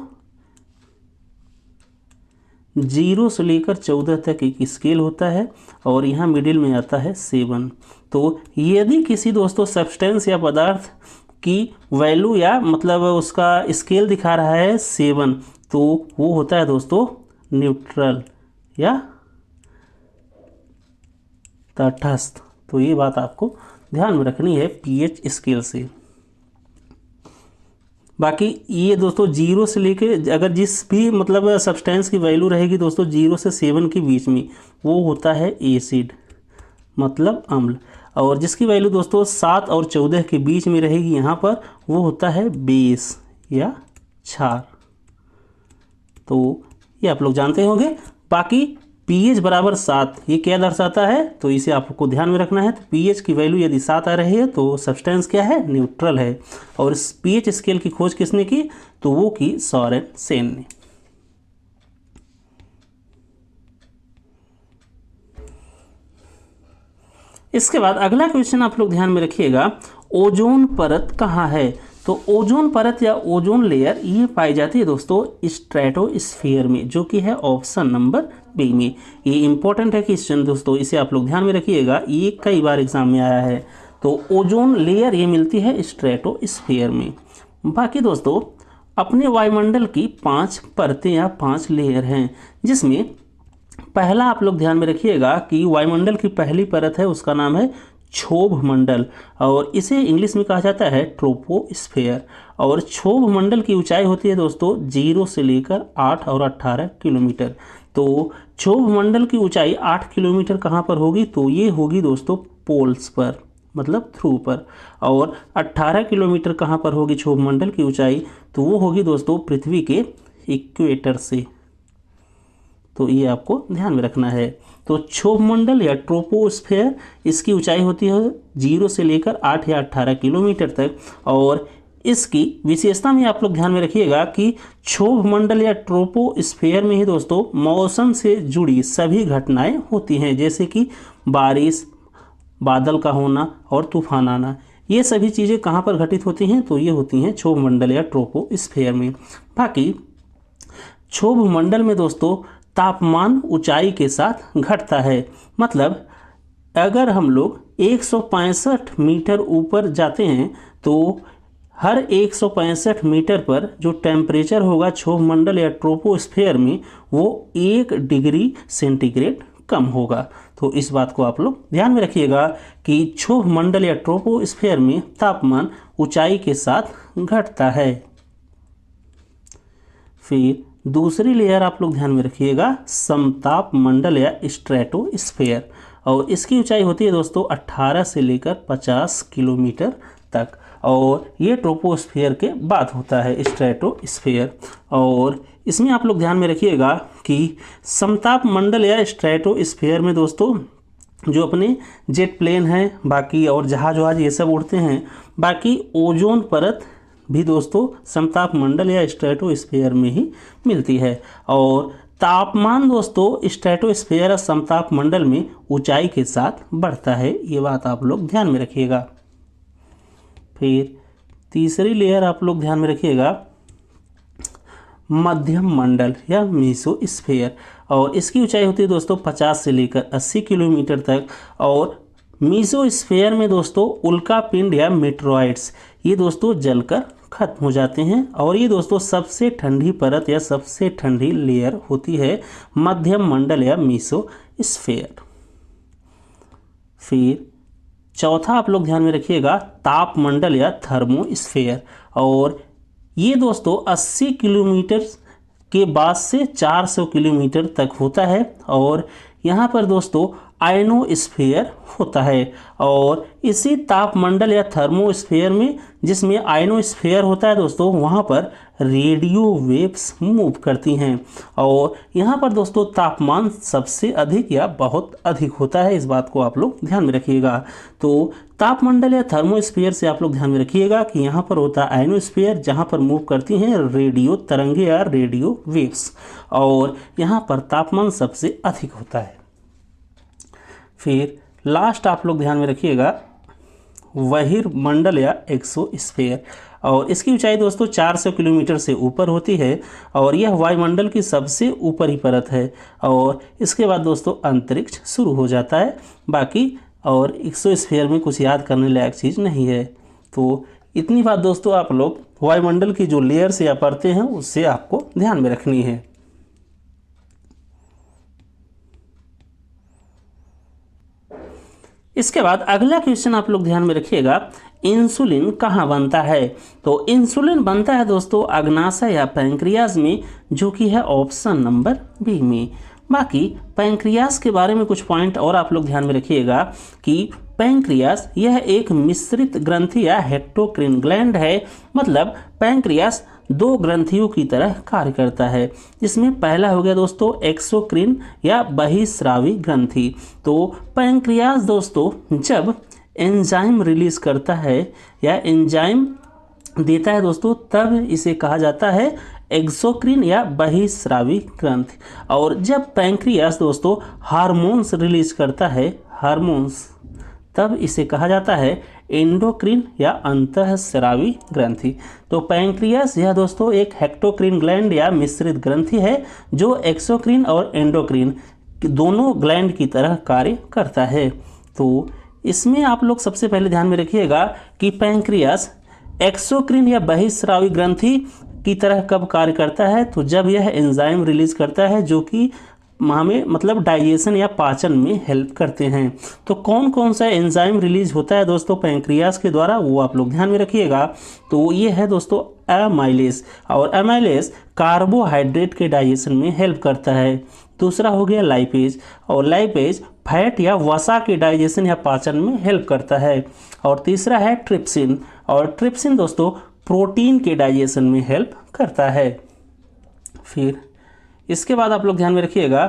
A: 0 से लेकर 14 तक एक स्केल होता है, और यहाँ मिडिल में आता है 7। तो यदि किसी दोस्तों सब्सटेंस या पदार्थ की वैल्यू या मतलब उसका स्केल दिखा रहा है 7, तो वो होता है दोस्तों न्यूट्रल या तटस्थ। तो ये बात आपको ध्यान में रखनी है pH स्केल से। बाकी ये दोस्तों 0 से लेके अगर जिस भी मतलब सब्सटेंस की वैल्यू रहेगी दोस्तों 0 से 7 के बीच में, वो होता है एसिड मतलब अम्ल, और जिसकी वैल्यू दोस्तों 7 और 14 के बीच में रहेगी यहाँ पर, वो होता है बेस या क्षार। तो ये आप लोग जानते होंगे। बाकी pH बराबर 7 ये क्या दर्शाता है, तो इसे आपको ध्यान में रखना है। तो pH की वैल्यू यदि 7 आ रही है तो सब्सटेंस क्या है, न्यूट्रल है। और इस pH स्केल की खोज किसने की, तो वो की सोरेन सेन ने। इसके बाद अगला क्वेश्चन आप लोग ध्यान में रखिएगा, ओजोन परत कहाँ है। तो ओजोन परत या ओजोन लेयर ये पाई जाती है दोस्तों स्ट्रेटोस्फीयर में, जो कि है ऑप्शन नंबर बी में। ये इंपॉर्टेंट है क्वेश्चन दोस्तों, इसे आप लोग ध्यान में रखिएगा, ये कई बार एग्जाम में आया है। तो ओजोन लेयर ये मिलती है स्ट्रेटोस्फीयर में। बाकी दोस्तों अपने वायुमंडल की 5 परतें या 5 लेयर हैं, जिसमें पहला आप लोग ध्यान में रखिएगा कि वायुमंडल की पहली परत है उसका नाम है क्षोभ मंडल, और इसे इंग्लिश में कहा जाता है ट्रोपोस्फेयर। और क्षोभ मंडल की ऊंचाई होती है दोस्तों 0 से लेकर 8 और 18 किलोमीटर। तो क्षोभ मंडल की ऊंचाई 8 किलोमीटर कहाँ पर होगी, तो ये होगी दोस्तों पोल्स पर मतलब ध्रुव पर। और 18 किलोमीटर कहाँ पर होगी क्षोभ मंडल की ऊंचाई, तो वो होगी दोस्तों पृथ्वी के इक्वेटर से। तो ये आपको ध्यान में रखना है। तो क्षोभ मंडल या ट्रोपोस्फेयर इसकी ऊंचाई होती है 0 से लेकर 8 या 18 किलोमीटर तक। और इसकी विशेषता में आप लोग ध्यान में रखिएगा कि क्षोभ मंडल या ट्रोपोस्फेयर में ही दोस्तों मौसम से जुड़ी सभी घटनाएं होती हैं, जैसे कि बारिश, बादल का होना और तूफान आना। ये सभी चीज़ें कहाँ पर घटित होती हैं, तो ये होती हैं क्षोभ मंडल या ट्रोपोस्फेयर में। बाकी क्षोभ मंडल में दोस्तों तापमान ऊंचाई के साथ घटता है। मतलब अगर हम लोग 165 मीटर ऊपर जाते हैं तो हर 165 मीटर पर जो टेम्परेचर होगा क्षोभ मंडल या ट्रोपोस्फेयर में, वो 1 डिग्री सेंटीग्रेड कम होगा। तो इस बात को आप लोग ध्यान में रखिएगा कि क्षोभ मंडल या ट्रोपोस्फेयर में तापमान ऊंचाई के साथ घटता है। फिर दूसरी लेयर आप लोग ध्यान में रखिएगा समताप मंडल या स्ट्रेटोस्फेयर, और इसकी ऊंचाई होती है दोस्तों 18 से लेकर 50 किलोमीटर तक, और ये ट्रोपोस्फेयर के बाद होता है स्ट्रेटोस्फेयर। और इसमें आप लोग ध्यान में रखिएगा कि समताप मंडल या स्ट्रेटोस्फेयर में दोस्तों जो अपने जेट प्लेन हैं बाकी और जहाज वहाज ये सब उड़ते हैं। बाकी ओजोन परत भी दोस्तों समताप मंडल या स्ट्रेटोस्फेयर में ही मिलती है। और तापमान दोस्तों स्ट्रेटोस्फेयर या समताप मंडल में ऊंचाई के साथ बढ़ता है, ये बात आप लोग ध्यान में रखिएगा। फिर तीसरी लेयर आप लोग ध्यान में रखिएगा मध्यम मंडल या मेसोस्फेयर, और इसकी ऊंचाई होती है दोस्तों 50 से लेकर 80 किलोमीटर तक। और मीसोस्फेयर में दोस्तों उल्का पिंड या मेटेरॉइड्स ये दोस्तों जलकर खत्म हो जाते हैं। और ये दोस्तों सबसे ठंडी परत या सबसे ठंडी लेयर होती है मध्यम मंडल या मीसोस्फेयर। फिर चौथा आप लोग ध्यान में रखिएगा तापमंडल या थर्मोस्फेयर। और ये दोस्तों 80 किलोमीटर के बाद से 400 किलोमीटर तक होता है। और यहाँ पर दोस्तों आयनोस्फेयर होता है। और इसी तापमंडल या थर्मोस्फेयर में जिसमें आयनोस्फेयर होता है दोस्तों वहाँ पर रेडियो वेव्स मूव करती हैं। और यहाँ पर दोस्तों तापमान सबसे अधिक या बहुत अधिक होता है, इस बात को आप लोग ध्यान में रखिएगा। तो तापमंडल या थर्मोस्फेयर से आप लोग ध्यान में रखिएगा कि यहाँ पर होता है आयनोस्फेयर जहाँ पर मूव करती हैं रेडियो तरंगे या रेडियो वेव्स, और यहाँ पर तापमान सबसे अधिक होता है। फिर लास्ट आप लोग ध्यान में रखिएगा बहिर्मंडल या एक्सोस्फेयर। और इसकी ऊंचाई दोस्तों 400 किलोमीटर से ऊपर होती है और यह वायुमंडल की सबसे ऊपरी परत है। और इसके बाद दोस्तों अंतरिक्ष शुरू हो जाता है बाकी, और एक्सोस्फेयर में कुछ याद करने लायक चीज़ नहीं है। तो इतनी बात दोस्तों आप लोग वायुमंडल की जो लेयर्स या परतें हैं उससे आपको ध्यान में रखनी है। इसके बाद अगला क्वेश्चन आप लोग ध्यान में रखिएगा, इंसुलिन कहाँ बनता है। तो इंसुलिन बनता है दोस्तों अग्नाशय या पैंक्रियाज में, जो कि है ऑप्शन नंबर बी में। बाकी पैंक्रियाज के बारे में कुछ पॉइंट और आप लोग ध्यान में रखिएगा कि पैंक्रियाज यह एक मिश्रित ग्रंथि या हेक्टोक्रिन ग्लैंड है। मतलब पैंक्रियाज दो ग्रंथियों की तरह कार्य करता है, जिसमें पहला हो गया दोस्तों एक्सोक्रिन या बहिस्रावी ग्रंथि। तो पैंक्रियाज दोस्तों जब एंजाइम रिलीज करता है या एंजाइम देता है दोस्तों, तब इसे कहा जाता है एक्सोक्रिन या बहिस्रावी ग्रंथि। और जब पैंक्रियाज दोस्तों हार्मोन्स रिलीज करता है, हार्मोन्स, तब इसे कहा जाता है एंडोक्रिन या अंतःस्रावी ग्रंथि। तो पैंक्रियास यह दोस्तों एक हेक्टोक्रिन ग्लैंड या मिश्रित ग्रंथि है जो एक्सोक्रिन और एंडोक्रिन दोनों ग्लैंड की तरह कार्य करता है। तो इसमें आप लोग सबसे पहले ध्यान में रखिएगा कि पैंक्रियास एक्सोक्रिन या बहिस्रावी ग्रंथि की तरह कब कार्य करता है, तो जब यह एंजाइम रिलीज करता है जो कि हमें मतलब डाइजेशन या पाचन में हेल्प करते हैं। तो कौन कौन सा एंजाइम रिलीज होता है दोस्तों पैंक्रियास के द्वारा, वो आप लोग ध्यान में रखिएगा। तो ये है दोस्तों एमाइलेज, और एमाइलेज कार्बोहाइड्रेट के डाइजेशन में हेल्प करता है। दूसरा हो गया लाइपेज, और लाइपेज फैट या वसा के डाइजेशन या पाचन में हेल्प करता है। और तीसरा है ट्रिप्सिन, और ट्रिप्सिन दोस्तों प्रोटीन के डाइजेशन में हेल्प करता है। फिर इसके बाद आप लोग ध्यान में रखिएगा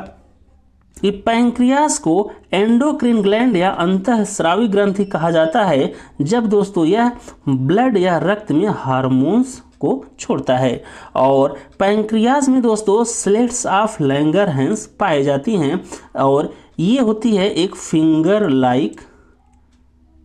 A: कि पैंक्रियास को एंडोक्रिन ग्लैंड या अंतःस्रावी ग्रंथि कहा जाता है जब दोस्तों यह ब्लड या रक्त में हार्मोन्स को छोड़ता है। और पैंक्रियास में दोस्तों स्लेट्स ऑफ लैंगरहैंस पाई जाती हैं, और ये होती है एक फिंगर लाइक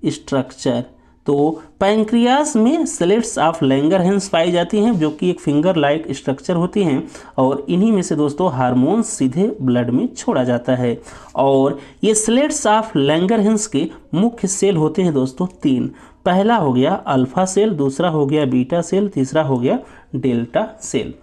A: स्ट्रक्चर। तो पैंक्रियास में स्लेट्स ऑफ लैंगरहैंस पाई जाती हैं जो कि एक फिंगर लाइक स्ट्रक्चर होती हैं, और इन्हीं में से दोस्तों हार्मोन सीधे ब्लड में छोड़ा जाता है। और ये स्लेट्स ऑफ लैंगरहैंस के मुख्य सेल होते हैं दोस्तों तीन। पहला हो गया अल्फा सेल, दूसरा हो गया बीटा सेल, तीसरा हो गया डेल्टा सेल।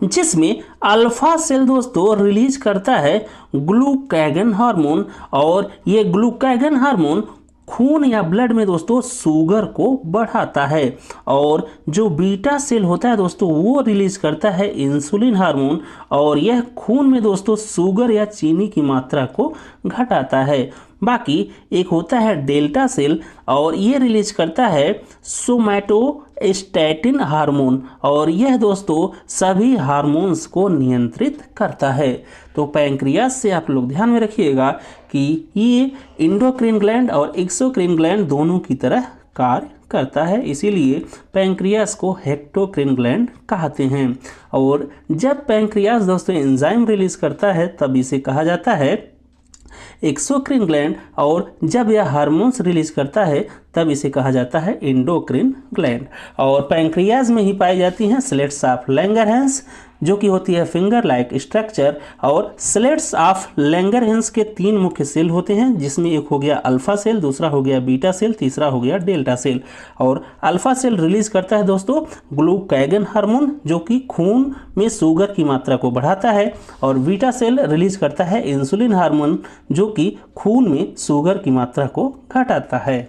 A: जिसमें अल्फा सेल दोस्तों रिलीज करता है ग्लूकागन हार्मोन, और ये ग्लूकागन हार्मोन खून या ब्लड में दोस्तों शुगर को बढ़ाता है। और जो बीटा सेल होता है दोस्तों वो रिलीज करता है इंसुलिन हार्मोन, और यह खून में दोस्तों शुगर या चीनी की मात्रा को घटाता है। बाकी एक होता है डेल्टा सेल, और ये रिलीज करता है सोमैटोस्टैटिन हार्मोन, और यह दोस्तों सभी हार्मोन्स को नियंत्रित करता है। तो पैंक्रियास से आप लोग ध्यान में रखिएगा कि ये एंडोक्रिन ग्लैंड और एक्सोक्रिन ग्लैंड दोनों की तरह कार्य करता है, इसीलिए पैंक्रियास को हेक्टोक्रिन ग्लैंड कहते हैं। और जब पैंक्रियास दोस्तों एंजाइम रिलीज करता है तब इसे कहा जाता है एक्सोक्रिन ग्लैंड, और जब यह हार्मोन्स रिलीज करता है तब इसे कहा जाता है एंडोक्रिन ग्लैंड। और पैंक्रियाज में ही पाई जाती हैं स्लेट्स ऑफ लैंगरहैंस जो कि होती है फिंगर लाइक स्ट्रक्चर। और सेल्स ऑफ लैंगरहैंस के 3 मुख्य सेल होते हैं, जिसमें एक हो गया अल्फा सेल, दूसरा हो गया बीटा सेल, तीसरा हो गया डेल्टा सेल। और अल्फा सेल रिलीज करता है दोस्तों ग्लूकागन हार्मोन, जो कि खून में शुगर की मात्रा को बढ़ाता है। और बीटा सेल रिलीज करता है इंसुलिन हार्मोन, जो कि खून में शुगर की मात्रा को घटाता है।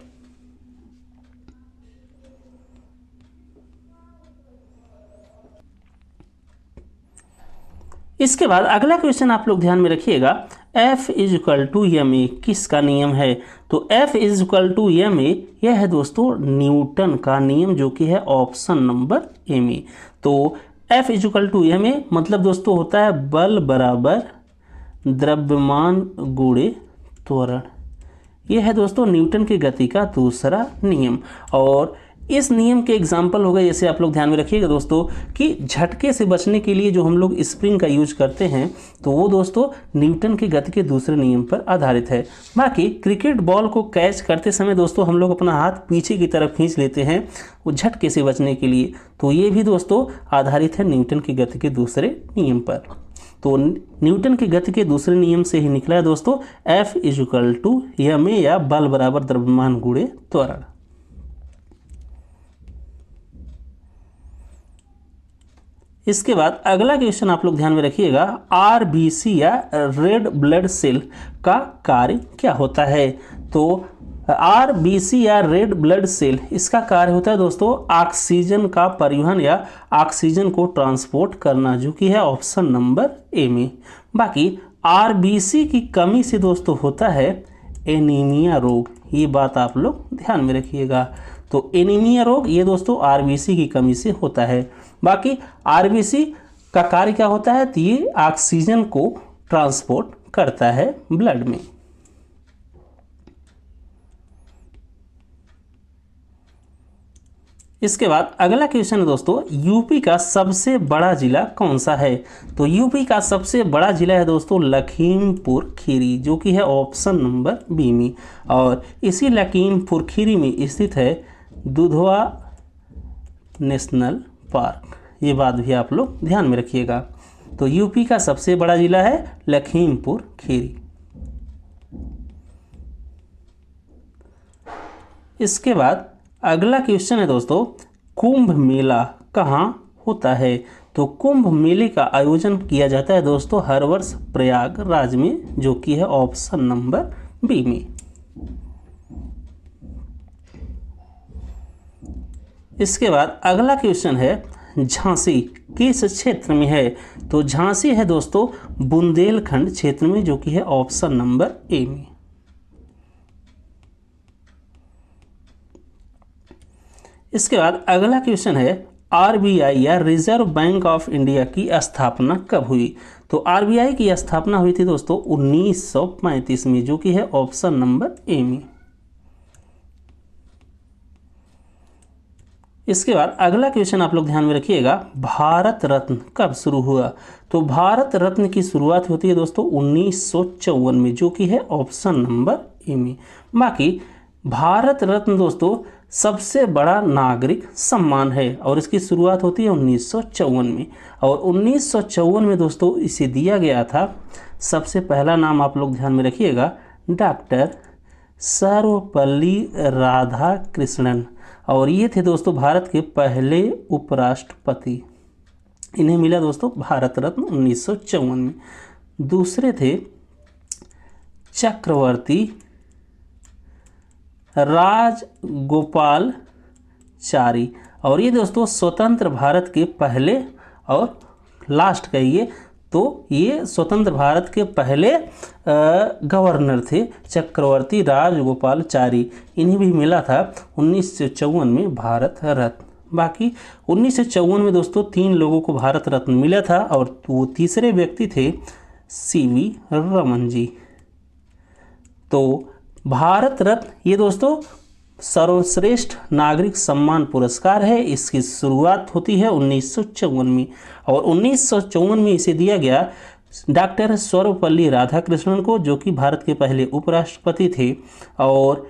A: इसके बाद अगला क्वेश्चन आप लोग ध्यान में रखिएगा, F is equal to M A किसका नियम है? तो F is equal to M A, यह है दोस्तों न्यूटन का नियम, जो कि है ऑप्शन नंबर ए में। तो F is equal to M A मतलब दोस्तों होता है बल बराबर द्रव्यमान गुणे त्वरण। यह है दोस्तों न्यूटन की गति का दूसरा नियम। और इस नियम के एग्जाम्पल हो गए, जैसे आप लोग ध्यान में रखिएगा दोस्तों कि झटके से बचने के लिए जो हम लोग स्प्रिंग का यूज करते हैं, तो वो दोस्तों न्यूटन की गति के दूसरे नियम पर आधारित है। बाकी क्रिकेट बॉल को कैच करते समय दोस्तों हम लोग अपना हाथ पीछे की तरफ खींच लेते हैं वो झटके से बचने के लिए, तो ये भी दोस्तों आधारित है न्यूटन की गति के दूसरे नियम पर। तो न्यूटन की गति के दूसरे नियम से ही निकला है दोस्तों F is equal to M A, या बल बराबर द्रव्यमान गुणे त्वरण। इसके बाद अगला क्वेश्चन आप लोग ध्यान में रखिएगा, आरबीसी या रेड ब्लड सेल का कार्य क्या होता है? तो आरबीसी या रेड ब्लड सेल, इसका कार्य होता है दोस्तों ऑक्सीजन का परिवहन या ऑक्सीजन को ट्रांसपोर्ट करना, जो कि है ऑप्शन नंबर ए में। बाकी आरबीसी की कमी से दोस्तों होता है एनीमिया रोग, ये बात आप लोग ध्यान में रखिएगा। तो एनीमिया रोग ये दोस्तों आरबीसी की कमी से होता है। बाकी आरबीसी का कार्य क्या होता है? तो ये ऑक्सीजन को ट्रांसपोर्ट करता है ब्लड में। इसके बाद अगला क्वेश्चन है दोस्तों, यूपी का सबसे बड़ा जिला कौन सा है? तो यूपी का सबसे बड़ा जिला है दोस्तों लखीमपुर खीरी, जो कि है ऑप्शन नंबर बी में। और इसी लखीमपुर खीरी में स्थित है दुधवा नेशनल पार्क, ये बात भी आप लोग ध्यान में रखिएगा। तो यूपी का सबसे बड़ा जिला है लखीमपुर खीरी। इसके बाद अगला क्वेश्चन है दोस्तों, कुंभ मेला कहाँ होता है? तो कुंभ मेले का आयोजन किया जाता है दोस्तों हर वर्ष प्रयागराज में, जो कि है ऑप्शन नंबर बी में। इसके बाद अगला क्वेश्चन है, झांसी किस क्षेत्र में है? तो झांसी है दोस्तों बुंदेलखंड क्षेत्र में, जो कि है ऑप्शन नंबर ए में। इसके बाद अगला क्वेश्चन है, आरबीआई या रिजर्व बैंक ऑफ इंडिया की स्थापना कब हुई? तो आरबीआई की स्थापना हुई थी दोस्तों 1935 में, जो कि है ऑप्शन नंबर ए में। इसके बाद अगला क्वेश्चन आप लोग ध्यान में रखिएगा, भारत रत्न कब शुरू हुआ? तो भारत रत्न की शुरुआत होती है दोस्तों 1954 में, जो कि है ऑप्शन नंबर ए में। बाकी भारत रत्न दोस्तों सबसे बड़ा नागरिक सम्मान है और इसकी शुरुआत होती है 1954 में। और 1954 में दोस्तों इसे दिया गया था, सबसे पहला नाम आप लोग ध्यान में रखिएगा, डॉक्टर सर्वपल्ली राधाकृष्णन, और ये थे दोस्तों भारत के पहले उपराष्ट्रपति। इन्हें मिला दोस्तों भारत रत्न 1954 में। दूसरे थे चक्रवर्ती राजगोपालचारी, और ये दोस्तों स्वतंत्र भारत के पहले और लास्ट कहिए तो ये स्वतंत्र भारत के पहले गवर्नर थे, चक्रवर्ती राजगोपालचारी। इन्हें भी मिला था 1954 में भारत रत्न। बाकी 1954 में दोस्तों 3 लोगों को भारत रत्न मिला था और वो तीसरे व्यक्ति थे सीवी रमन जी। तो भारत रत्न ये दोस्तों सर्वश्रेष्ठ नागरिक सम्मान पुरस्कार है। इसकी शुरुआत होती है 1954 में और 1954 में इसे दिया गया डॉक्टर सर्वपल्ली राधाकृष्णन को, जो कि भारत के पहले उपराष्ट्रपति थे। और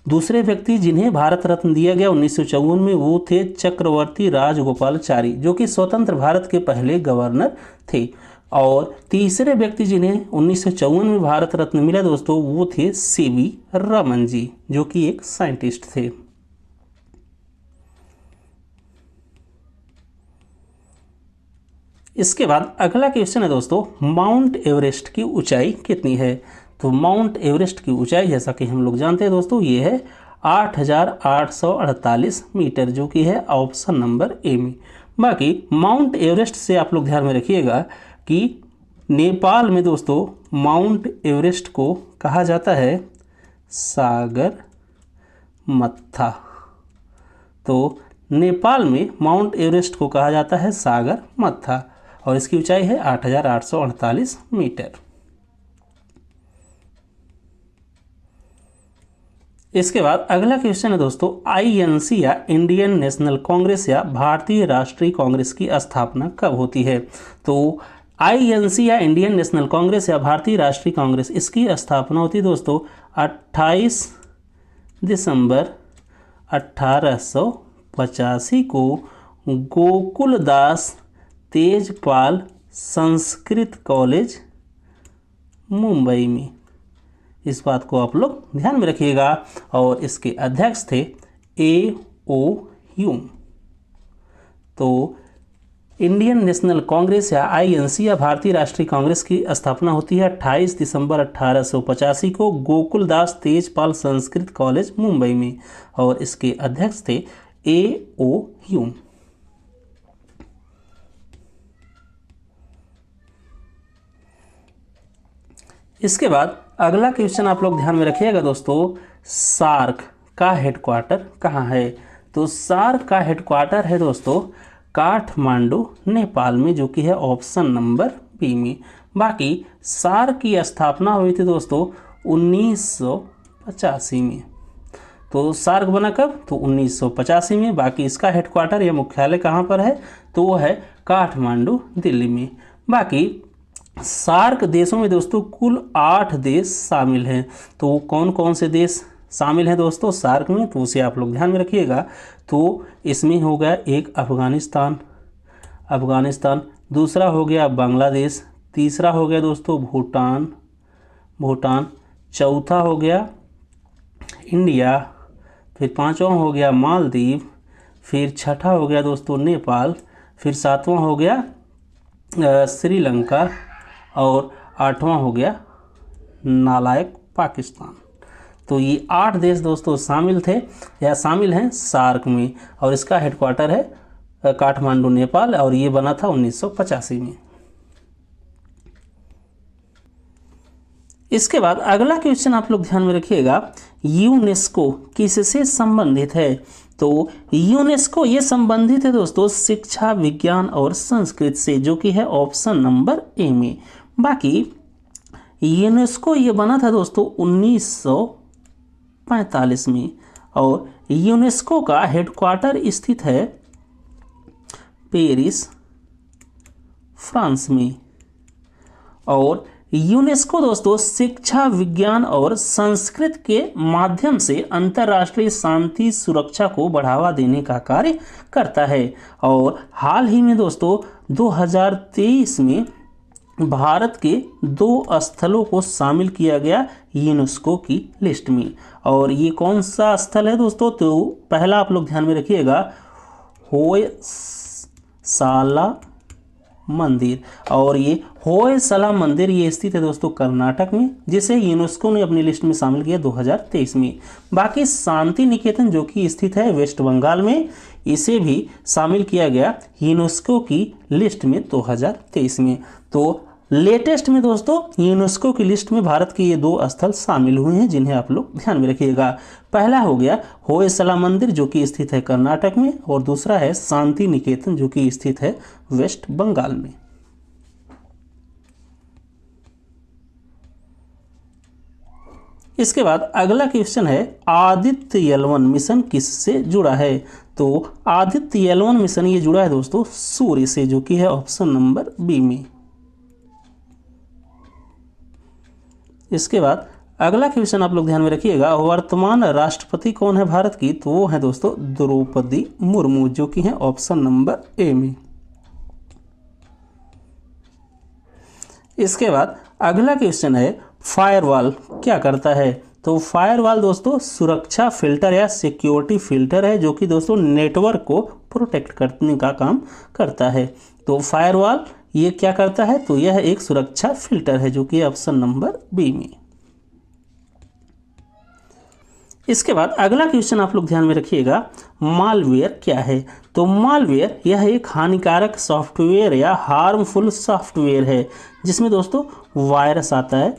A: दूसरे व्यक्ति जिन्हें भारत रत्न दिया गया 1954 में वो थे चक्रवर्ती राजगोपालाचारी, जो कि स्वतंत्र भारत के पहले गवर्नर थे। और तीसरे व्यक्ति जिन्हें 1954 में भारत रत्न मिला दोस्तों, वो थे सीवी रमन जी, जो कि एक साइंटिस्ट थे। इसके बाद अगला क्वेश्चन है दोस्तों, माउंट एवरेस्ट की ऊंचाई कितनी है? तो माउंट एवरेस्ट की ऊंचाई जैसा कि हम लोग जानते हैं दोस्तों, ये है 8,848 मीटर, जो कि है ऑप्शन नंबर ए में। बाकी माउंट एवरेस्ट से आप लोग ध्यान में रखिएगा कि नेपाल में दोस्तों माउंट एवरेस्ट को कहा जाता है सागर मत्था। तो नेपाल में माउंट एवरेस्ट को कहा जाता है सागर मत्था और इसकी ऊंचाई है 8,848 मीटर। इसके बाद अगला क्वेश्चन है दोस्तों, आईएनसी या इंडियन नेशनल कांग्रेस या भारतीय राष्ट्रीय कांग्रेस की स्थापना कब होती है? तो आईएनसी या इंडियन नेशनल कांग्रेस या भारतीय राष्ट्रीय कांग्रेस, इसकी स्थापना होती है दोस्तों 28 दिसंबर 1885 को गोकुलदास तेजपाल संस्कृत कॉलेज मुंबई में। इस बात को आप लोग ध्यान में रखिएगा। और इसके अध्यक्ष थे A.O. ह्यूम। तो इंडियन नेशनल कांग्रेस या आईएनसी या भारतीय राष्ट्रीय कांग्रेस की स्थापना होती है 28 दिसंबर 1885 को गोकुलदास तेजपाल संस्कृत कॉलेज मुंबई में और इसके अध्यक्ष थे A.O. ह्यूम। इसके बाद अगला क्वेश्चन आप लोग ध्यान में रखिएगा दोस्तों, सार्क का हेडक्वार्टर कहाँ है? तो सार्क का हेडक्वार्टर है दोस्तों काठमांडू नेपाल में, जो कि है ऑप्शन नंबर बी में। बाकी सार्क की स्थापना हुई थी दोस्तों 1985 में। तो सार्क बना कब? तो 1985 में। बाकी इसका हेडक्वार्टर या मुख्यालय कहाँ पर है? तो वो है काठमांडू दिल्ली में। बाकी सार्क देशों में दोस्तों कुल 8 देश शामिल हैं। तो कौन कौन से देश शामिल हैं दोस्तों सार्क में? तो उसे आप लोग ध्यान में रखिएगा। तो इसमें हो गया एक अफगानिस्तान, दूसरा हो गया बांग्लादेश, तीसरा हो गया दोस्तों भूटान, चौथा हो गया इंडिया, फिर पांचवा हो गया मालदीव, फिर छठा हो गया दोस्तों नेपाल, फिर सातवां हो गया श्रीलंका और आठवां हो गया नालायक पाकिस्तान। तो ये 8 देश दोस्तों शामिल थे या शामिल हैं सार्क में और इसका हेडक्वार्टर है काठमांडू नेपाल और ये बना था 1985 में। इसके बाद अगला क्वेश्चन आप लोग ध्यान में रखिएगा, यूनेस्को किससे संबंधित है? तो यूनेस्को ये संबंधित है दोस्तों शिक्षा, विज्ञान और संस्कृति से, जो कि है ऑप्शन नंबर ए में। बाकी यूनेस्को ये बना था दोस्तों 1945 में और यूनेस्को का हेडक्वार्टर स्थित है पेरिस, फ्रांस में। और यूनेस्को दोस्तों शिक्षा, विज्ञान और संस्कृति के माध्यम से अंतर्राष्ट्रीय शांति सुरक्षा को बढ़ावा देने का कार्य करता है। और हाल ही में दोस्तों 2023 में भारत के 2 स्थलों को शामिल किया गया यूनेस्को की लिस्ट में। और ये कौन सा स्थल है दोस्तों? तो पहला आप लोग ध्यान में रखिएगा होयसाला मंदिर। और ये होयसला मंदिर ये स्थित है दोस्तों कर्नाटक में, जिसे यूनेस्को ने अपनी लिस्ट में शामिल किया 2023 में। बाकी शांति निकेतन जो कि स्थित है वेस्ट बंगाल में, इसे भी शामिल किया गया यूनेस्को की लिस्ट में 2023 में। तो लेटेस्ट में दोस्तों यूनेस्को की लिस्ट में भारत के ये 2 स्थल शामिल हुए हैं जिन्हें आप लोग ध्यान में रखिएगा। पहला हो गया होयसला मंदिर जो कि स्थित है कर्नाटक में और दूसरा है शांति निकेतन जो कि स्थित है वेस्ट बंगाल में। इसके बाद अगला क्वेश्चन है आदित्य L1 मिशन किससे जुड़ा है? तो आदित्य L1 मिशन ये जुड़ा है दोस्तों सूर्य से, जो कि है ऑप्शन नंबर बी में। इसके बाद अगला क्वेश्चन आप लोग ध्यान में रखिएगा, वर्तमान राष्ट्रपति कौन है भारत की? तो वो है दोस्तों द्रौपदी मुर्मू, जो कि है ऑप्शन नंबर ए में। इसके बाद अगला क्वेश्चन है, फायरवॉल क्या करता है? तो फायरवॉल दोस्तों सुरक्षा फिल्टर या सिक्योरिटी फिल्टर है, जो कि दोस्तों नेटवर्क को प्रोटेक्ट करने का काम करता है। तो फायरवॉल ये क्या करता है? तो यह एक सुरक्षा फिल्टर है, जो कि ऑप्शन नंबर बी में। इसके बाद अगला क्वेश्चन आप लोग ध्यान में रखिएगा, मालवेयर क्या है? तो मालवेयर यह एक हानिकारक सॉफ्टवेयर या हार्मफुल सॉफ्टवेयर है, जिसमें दोस्तों वायरस आता है।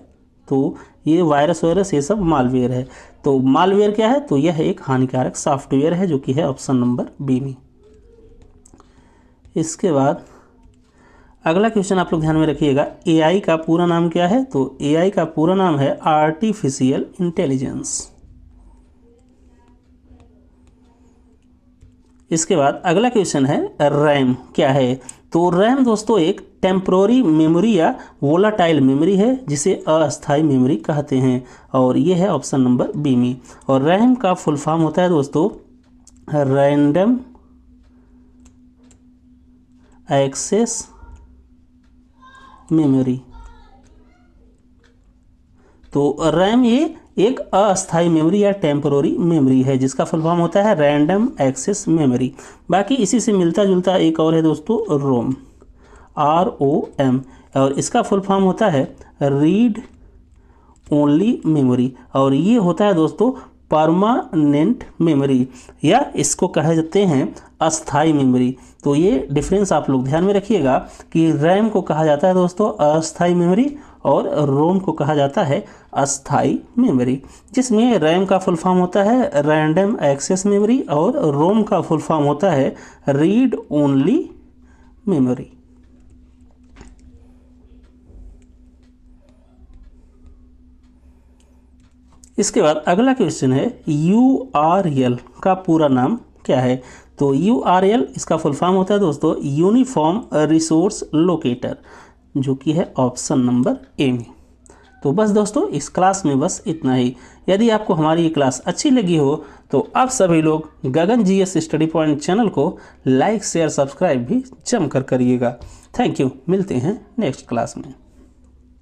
A: तो ये वायरस ये सब मालवेयर है। तो मालवेयर क्या है? तो यह एक हानिकारक सॉफ्टवेयर है, जो कि है ऑप्शन नंबर बी में। इसके बाद अगला क्वेश्चन आप लोग ध्यान में रखिएगा, एआई का पूरा नाम क्या है? तो एआई का पूरा नाम है आर्टिफिशियल इंटेलिजेंस। इसके बाद अगला क्वेश्चन है, रैम क्या है? तो रैम दोस्तों एक टेम्पोररी मेमोरी या वोलाटाइल मेमोरी है, जिसे अस्थायी मेमोरी कहते हैं, और ये है ऑप्शन नंबर बी में। और रैम का फुल फॉर्म होता है दोस्तों रैंडम एक्सेस मेमोरी। तो रैम ये एक अस्थायी मेमोरी या टेम्पोररी मेमोरी है, जिसका फुल फॉर्म होता है रैंडम एक्सेस मेमोरी। बाकी इसी से मिलता जुलता एक और है दोस्तों रोम, ROM, और इसका फुल फॉर्म होता है रीड ओनली मेमोरी, और ये होता है दोस्तों परमानेंट मेमोरी, या इसको कहे जाते हैं अस्थाई मेमोरी। तो ये डिफरेंस आप लोग ध्यान में रखिएगा कि रैम को कहा जाता है दोस्तों अस्थाई मेमोरी, और रोम को कहा जाता है अस्थाई मेमोरी, जिसमें रैम का फुल फॉर्म होता है रैंडम एक्सेस मेमोरी और रोम का फुल फॉर्म होता है रीड ओनली मेमोरी। इसके बाद अगला क्वेश्चन है, URL का पूरा नाम क्या है? तो URL इसका फुल फॉर्म होता है दोस्तों यूनिफॉर्म रिसोर्स लोकेटर, जो कि है ऑप्शन नंबर ए में। तो बस दोस्तों इस क्लास में बस इतना ही। यदि आपको हमारी ये क्लास अच्छी लगी हो तो आप सभी लोग गगन GS स्टडी पॉइंट चैनल को लाइक शेयर सब्सक्राइब भी जमकर करिएगा। थैंक यू, मिलते हैं नेक्स्ट क्लास में।